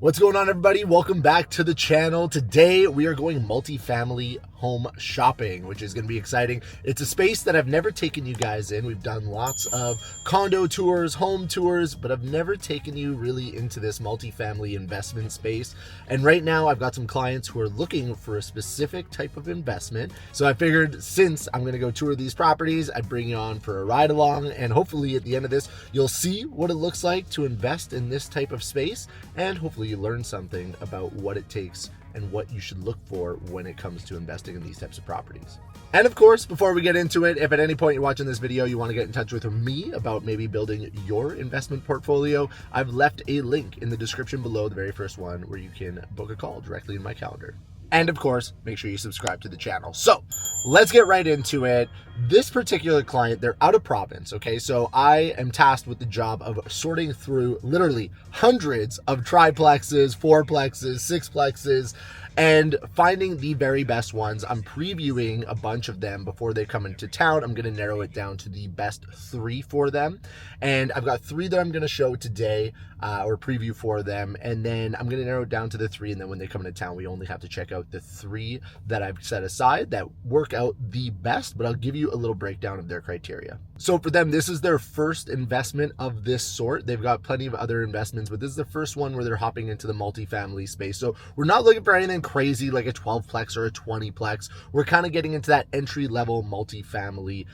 What's going on, everybody? Welcome back to the channel. Today we are going multifamily home shopping, which is going to be exciting. It's a space that I've never taken you guys in. We've done lots of condo tours, home tours, but I've never taken you really into this multifamily investment space. And right now I've got some clients who are looking for a specific type of investment. So I figured since I'm going to go tour these properties, I'd bring you on for a ride along, and hopefully at the end of this, you'll see what it looks like to invest in this type of space, and hopefully you learn something about what it takes and what you should look for when it comes to investing in these types of properties. And of course, before we get into it, if at any point you're watching this video, you want to get in touch with me about maybe building your investment portfolio, I've left a link in the description below, the very first one, where you can book a call directly in my calendar. And of course, make sure you subscribe to the channel. So let's get right into it. This particular client, they're out of province, okay? So I am tasked with the job of sorting through literally hundreds of triplexes, fourplexes, sixplexes, and finding the very best ones. I'm previewing a bunch of them before they come into town. I'm going to narrow it down to the best 3 for them. And I've got 3 that I'm going to show today or preview for them. And then I'm going to narrow it down to the 3. And then when they come into town, we only have to check out the 3 that I've set aside that work out the best. But I'll give you a little breakdown of their criteria. So for them, this is their first investment of this sort. They've got plenty of other investments, but this is the first one where they're hopping into the multifamily space. So we're not looking for anything crazy like a 12plex or a 20plex. We're kind of getting into that entry-level multifamily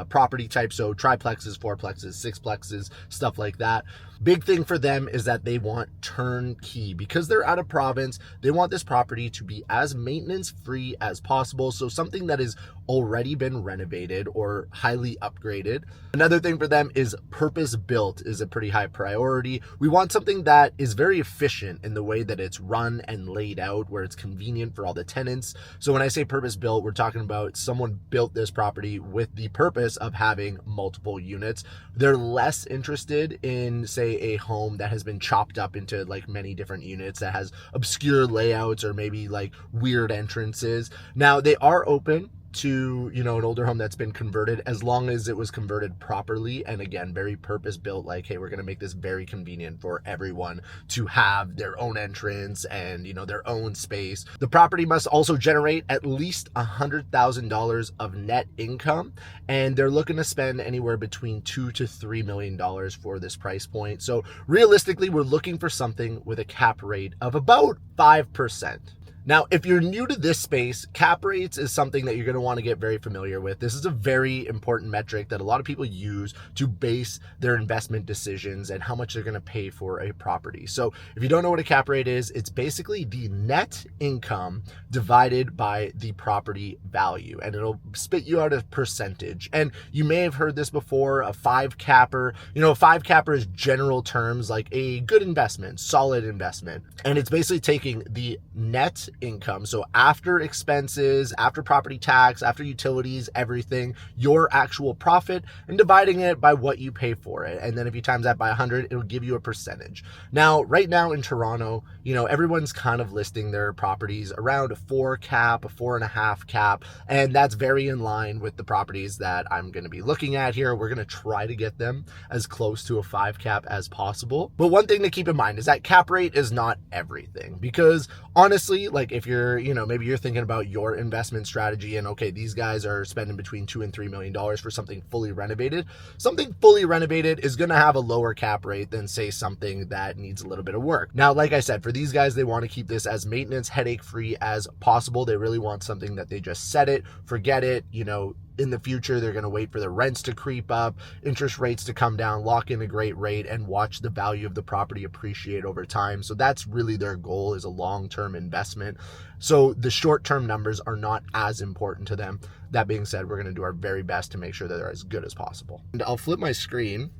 property type. So triplexes, fourplexes, sixplexes, stuff like that. Big thing for them is that they want turnkey. Because they're out of province, they want this property to be as maintenance-free as possible. So something that has already been renovated or highly upgraded. Another thing for them is purpose-built is a pretty high priority. We want something that is very efficient in the way that it's run and laid out, where it's convenient for all the tenants. So when I say purpose-built, we're talking about someone built this property with the purpose of having multiple units. They're less interested in, say, a home that has been chopped up into like many different units that has obscure layouts or maybe like weird entrances. Now they are open to, you know, an older home that's been converted, as long as it was converted properly. And again, very purpose built, like, hey, we're going to make this very convenient for everyone to have their own entrance and, you know, their own space. The property must also generate at least $100,000 of net income. And they're looking to spend anywhere between $2 to $3 million for this price point. So realistically, we're looking for something with a cap rate of about 5%. Now, if you're new to this space, cap rates is something that you're going to want to get very familiar with. This is a very important metric that a lot of people use to base their investment decisions and how much they're going to pay for a property. So if you don't know what a cap rate is, it's basically the net income divided by the property value, and it'll spit you out a percentage. And you may have heard this before, a 5 capper. You know, a 5 capper is general terms like a good investment, solid investment. And it's basically taking the net income, so after expenses, after property tax, after utilities, everything, your actual profit, and dividing it by what you pay for it. And then if you times that by 100, it'll give you a percentage. Now, right now in Toronto, you know, everyone's kind of listing their properties around a 4 cap, a 4.5 cap, and that's very in line with the properties that I'm going to be looking at here. We're going to try to get them as close to a 5 cap as possible. But one thing to keep in mind is that cap rate is not everything, because honestly, like if you're, you know, maybe you're thinking about your investment strategy and okay, these guys are spending between $2 and $3 million for something fully renovated. Something fully renovated is going to have a lower cap rate than, say, something that needs a little bit of work. Now, like I said, for these guys, they want to keep this as maintenance, headache free as possible. They really want something that they just set it, forget it, you know. In the future, they're going to wait for the rents to creep up, interest rates to come down, lock in a great rate, and watch the value of the property appreciate over time. So that's really their goal, is a long-term investment. So the short-term numbers are not as important to them. That being said, we're going to do our very best to make sure that they're as good as possible. And I'll flip my screen.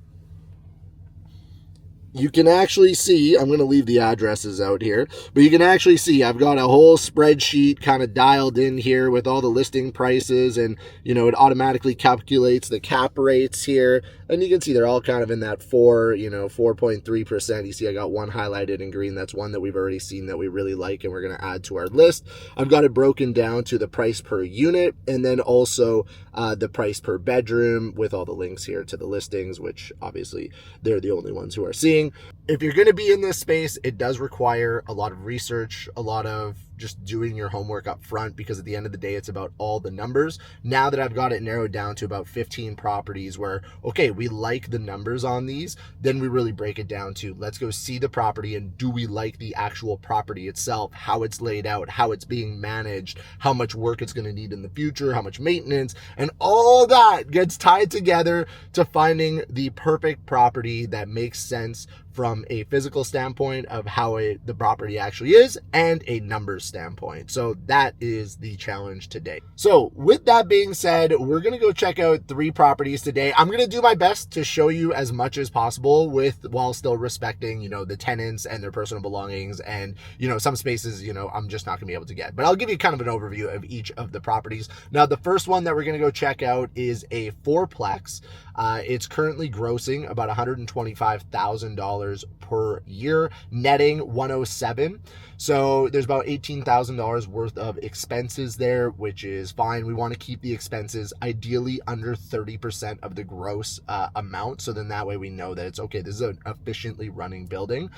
You can actually see, I'm going to leave the addresses out here, but you can actually see I've got a whole spreadsheet kind of dialed in here with all the listing prices, and, you know, it automatically calculates the cap rates here. And you can see they're all kind of in that 4.3%. You see I got one highlighted in green. That's one that we've already seen that we really like and we're going to add to our list. I've got it broken down to the price per unit and then also the price per bedroom with all the links here to the listings, which obviously they're the only ones who are seeing. If you're going to be in this space, it does require a lot of research, a lot of just doing your homework up front, because at the end of the day, it's about all the numbers. Now that I've got it narrowed down to about 15 properties where, okay, we like the numbers on these, then we really break it down to let's go see the property and do we like the actual property itself, how it's laid out, how it's being managed, how much work it's going to need in the future, how much maintenance, and all that gets tied together to finding the perfect property that makes sense from a physical standpoint of how the property actually is and a numbers standpoint. So that is the challenge today. So with that being said, we're going to go check out 3 properties today. I'm going to do my best to show you as much as possible while still respecting, the tenants and their personal belongings and, some spaces, I'm just not going to be able to get. But I'll give you kind of an overview of each of the properties. Now, the first one that we're going to go check out is a fourplex. It's currently grossing about $125,000 per year, netting 107. So there's about $18,000 worth of expenses there, which is fine. We want to keep the expenses ideally under 30% of the gross amount. So then that way we know that it's okay. This is an efficiently running building.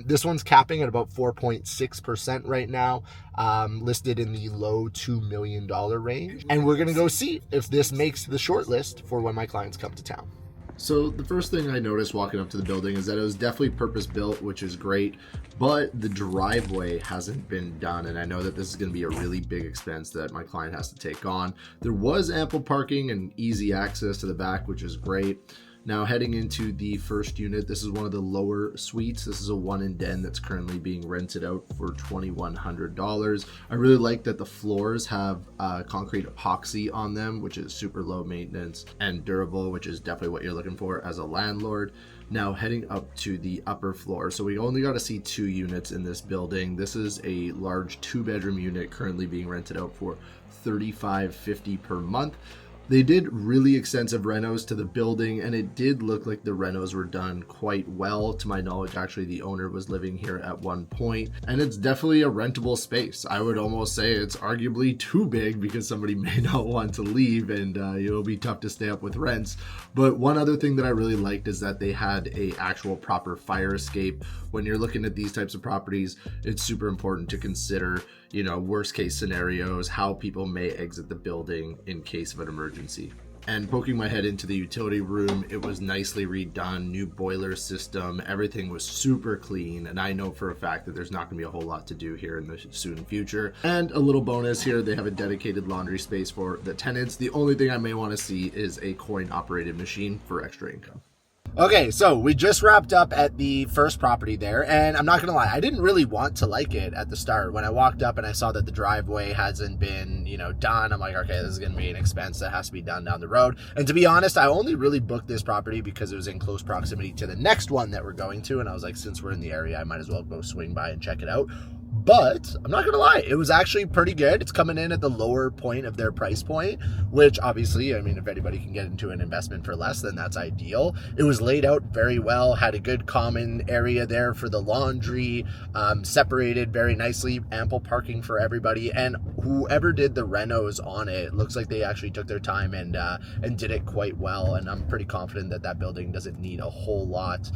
This one's capping at about 4.6% right now, listed in the low $2 million range. And we're going to go see if this makes the short list for when my clients come to town. So the first thing I noticed walking up to the building is that it was definitely purpose built, which is great, but the driveway hasn't been done. And I know that this is going to be a really big expense that my client has to take on. There was ample parking and easy access to the back, which is great. Now heading into the first unit, this is one of the lower suites. This is a 1-in-den that's currently being rented out for $2,100. I really like that the floors have concrete epoxy on them, which is super low maintenance and durable, which is definitely what you're looking for as a landlord. Now heading up to the upper floor. So we only got to see 2 units in this building. This is a large 2-bedroom unit currently being rented out for $35.50 per month. They did really extensive renos to the building, and it did look like the renos were done quite well. To my knowledge, actually, the owner was living here at one point, and it's definitely a rentable space. I would almost say it's arguably too big because somebody may not want to leave, and it'll be tough to stay up with rents. But one other thing that I really liked is that they had a actual proper fire escape. When you're looking at these types of properties, it's super important to consider, worst case scenarios, how people may exit the building in case of an emergency. And poking my head into the utility room, it was nicely redone, new boiler system, everything was super clean, and I know for a fact that there's not going to be a whole lot to do here in the soon future. And a little bonus here, they have a dedicated laundry space for the tenants. The only thing I may want to see is a coin-operated machine for extra income. Okay, so we just wrapped up at the first property there, and I'm not gonna lie, I didn't really want to like it at the start. When I walked up and I saw that the driveway hasn't been, done, I'm like, okay, this is gonna be an expense that has to be done down the road. And to be honest, I only really booked this property because it was in close proximity to the next one that we're going to, and I was like, since we're in the area, I might as well go swing by and check it out. But I'm not gonna lie, it was actually pretty good. It's coming in at the lower point of their price point, which obviously, if anybody can get into an investment for less, then that's ideal. It was laid out very well, had a good common area there for the laundry, separated very nicely, ample parking for everybody, and whoever did the renos on it, looks like they actually took their time and did it quite well. And I'm pretty confident that that building doesn't need a whole lot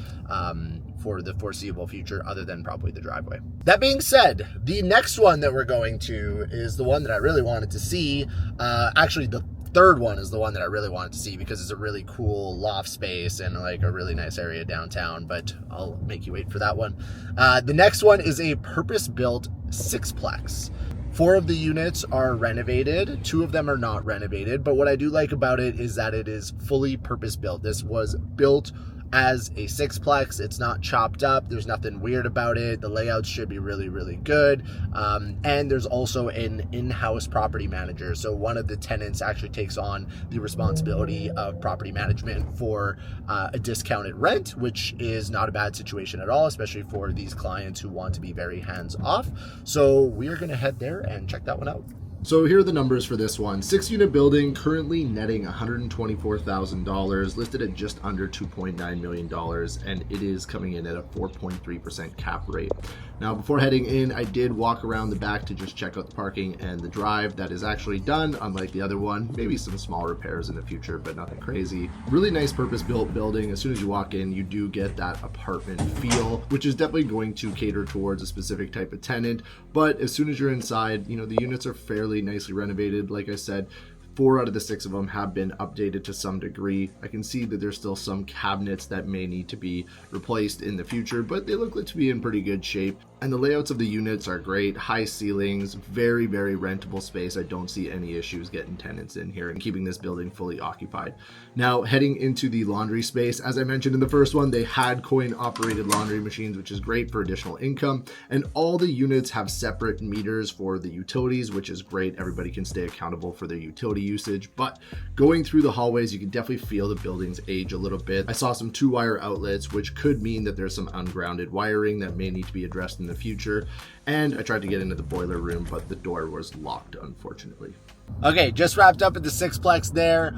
for the foreseeable future, other than probably the driveway. That being said, the next one that we're going to is the one that I really wanted to see. Actually, the third one is the one that I really wanted to see because it's a really cool loft space and like a really nice area downtown, but I'll make you wait for that one. The next one is a purpose-built Sixplex. 4 of the units are renovated, 2 of them are not renovated, but what I do like about it is that it is fully purpose-built. This was built as a Sixplex. It's not chopped up. There's nothing weird about it. The layouts should be really, really good. And there's also an in-house property manager. So one of the tenants actually takes on the responsibility of property management for a discounted rent, which is not a bad situation at all, especially for these clients who want to be very hands-off. So we are going to head there and check that one out. So here are the numbers for this one. 6-unit building, currently netting $124,000, listed at just under $2.9 million, and it is coming in at a 4.3% cap rate. Now, before heading in, I did walk around the back to just check out the parking and the drive. That is actually done, unlike the other one. Maybe some small repairs in the future, but nothing crazy. Really nice purpose-built building. As soon as you walk in, you do get that apartment feel, which is definitely going to cater towards a specific type of tenant. But as soon as you're inside, you know, the units are fairly nicely renovated. Like I said, 4 out of the 6 of them have been updated to some degree. I can see that there's still some cabinets that may need to be replaced in the future, but they look like to be in pretty good shape. And the layouts of the units are great. High ceilings, very, very rentable space. I don't see any issues getting tenants in here and keeping this building fully occupied. Now, heading into the laundry space, as I mentioned in the first one, they had coin-operated laundry machines, which is great for additional income. And all the units have separate meters for the utilities, which is great. Everybody can stay accountable for their utility usage. But going through the hallways, you can definitely feel the building's age a little bit. I saw some 2-wire outlets, which could mean that there's some ungrounded wiring that may need to be addressed in the future. And I tried to get into the boiler room, but the door was locked, unfortunately. Okay, just wrapped up at the Sixplex there.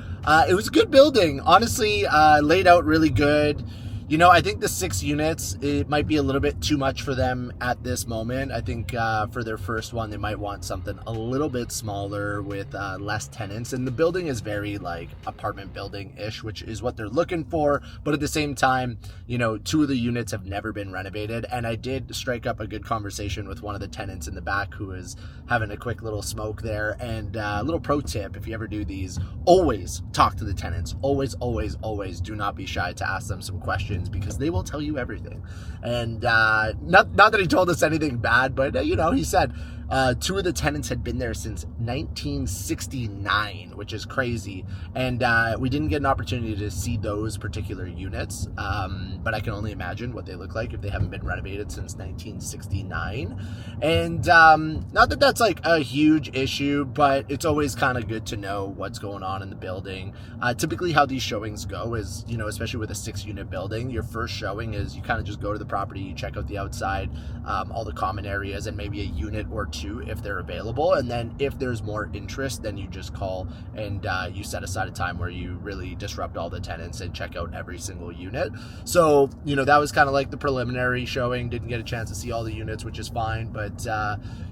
It was a good building, honestly, laid out really good. You know, I think the 6 units, it might be a little bit too much for them at this moment. I think for their first one, they might want something a little bit smaller with less tenants. And the building is very like apartment building-ish, which is what they're looking for. But at the same time, you know, 2 of the units have never been renovated. And I did strike up a good conversation with one of the tenants in the back who is having a quick little smoke there. And a little pro tip, if you ever do these, always talk to the tenants. Always, always, always do not be shy to ask them some questions, because they will tell you everything. And not that he told us anything bad, but you know, he said 2 of the tenants had been there since 1969, which is crazy. And we didn't get an opportunity to see those particular units, but I can only imagine what they look like if they haven't been renovated since 1969. And not that that's like a huge issue, but it's always kind of good to know what's going on in the building. Typically how these showings go is, you know, especially with a 6-unit building, your first showing is you kind of just go to the property, you check out the outside, all the common areas, and maybe a unit or 2 if they're available. And then if there's more interest, then you just call and you set aside a time where you really disrupt all the tenants and check out every single unit. So, you know, that was kind of like the preliminary showing. Didn't get a chance to see all the units, which is fine. But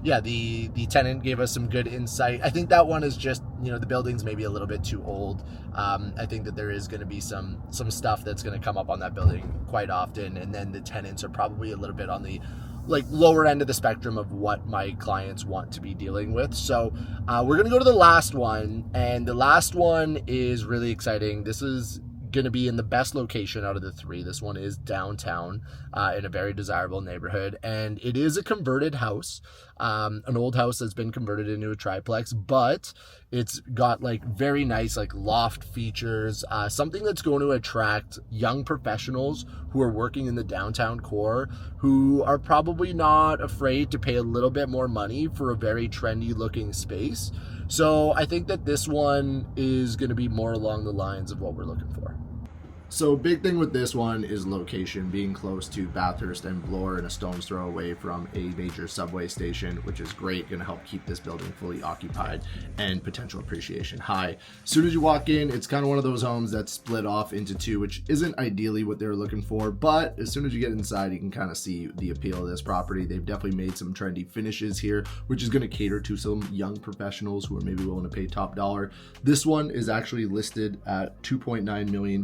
yeah, the tenant gave us some good insight. I think that one is just, you know, the building's maybe a little bit too old. I think that there is going to be some stuff that's going to come up on that building quite often. And then the tenants are probably a little bit on the like lower end of the spectrum of what my clients want to be dealing with. So we're going to go to the last one, and the last one is really exciting. This is going to be in the best location out of the 3. This one is downtown in a very desirable neighborhood, and it is a converted house, an old house that's been converted into a triplex, but it's got like very nice like loft features, something that's going to attract young professionals who are working in the downtown core, who are probably not afraid to pay a little bit more money for a very trendy looking space. So I think that this one is going to be more along the lines of what we're looking for. So big thing with this one is location, being close to Bathurst and Bloor and a stone's throw away from a major subway station, which is great, going to help keep this building fully occupied and potential appreciation high. As soon as you walk in, it's kind of one of those homes that's split off into 2, which isn't ideally what they're looking for, but as soon as you get inside, you can kind of see the appeal of this property. They've definitely made some trendy finishes here, which is going to cater to some young professionals who are maybe willing to pay top dollar. This one is actually listed at $2.9 million,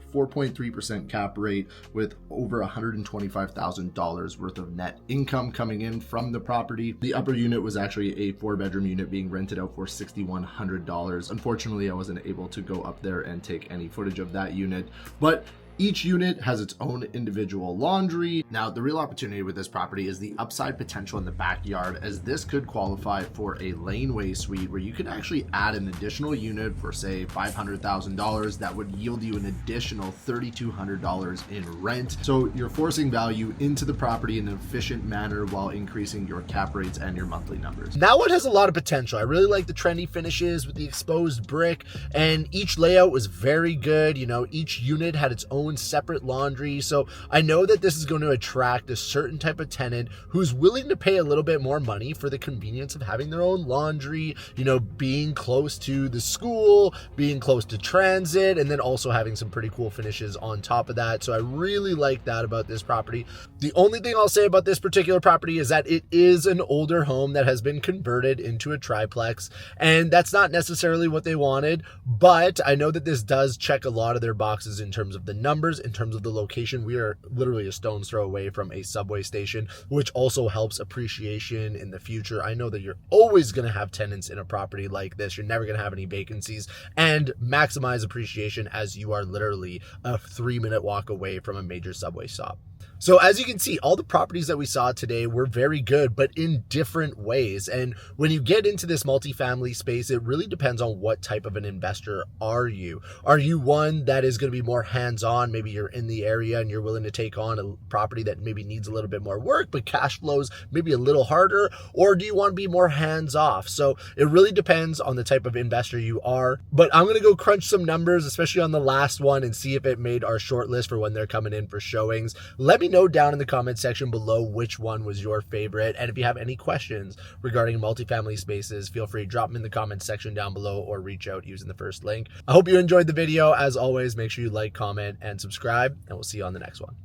4.3% cap rate, with over $125,000 worth of net income coming in from the property. The upper unit was actually a 4-bedroom unit being rented out for $6,100. Unfortunately, I wasn't able to go up there and take any footage of that unit, but each unit has its own individual laundry. Now, the real opportunity with this property is the upside potential in the backyard, as this could qualify for a laneway suite where you could actually add an additional unit for say $500,000 that would yield you an additional $3,200 in rent. So you're forcing value into the property in an efficient manner while increasing your cap rates and your monthly numbers. Now it has a lot of potential. I really like the trendy finishes with the exposed brick, and each layout was very good. You know, each unit had its own own separate laundry. So I know that this is going to attract a certain type of tenant who's willing to pay a little bit more money for the convenience of having their own laundry, you know, being close to the school, being close to transit, and then also having some pretty cool finishes on top of that. So I really like that about this property. The only thing I'll say about this particular property is that it is an older home that has been converted into a triplex, and that's not necessarily what they wanted, but I know that this does check a lot of their boxes in terms of the numbers, in terms of the location. We are literally a stone's throw away from a subway station, which also helps appreciation in the future. I know that you're always going to have tenants in a property like this. You're never going to have any vacancies, and maximize appreciation as you are literally a 3-minute walk away from a major subway stop. So as you can see, all the properties that we saw today were very good, but in different ways. And when you get into this multifamily space, it really depends on what type of an investor are you. Are you one that is going to be more hands-on? Maybe you're in the area and you're willing to take on a property that maybe needs a little bit more work, but cash flows maybe a little harder. Or do you want to be more hands-off? So it really depends on the type of investor you are. But I'm going to go crunch some numbers, especially on the last one, and see if it made our short list for when they're coming in for showings. Let me know down in the comment section below which one was your favorite, and if you have any questions regarding multifamily spaces, feel free to drop them in the comment section down below or reach out using the first link. I hope you enjoyed the video. As always, make sure you like, comment, and subscribe, and we'll see you on the next one.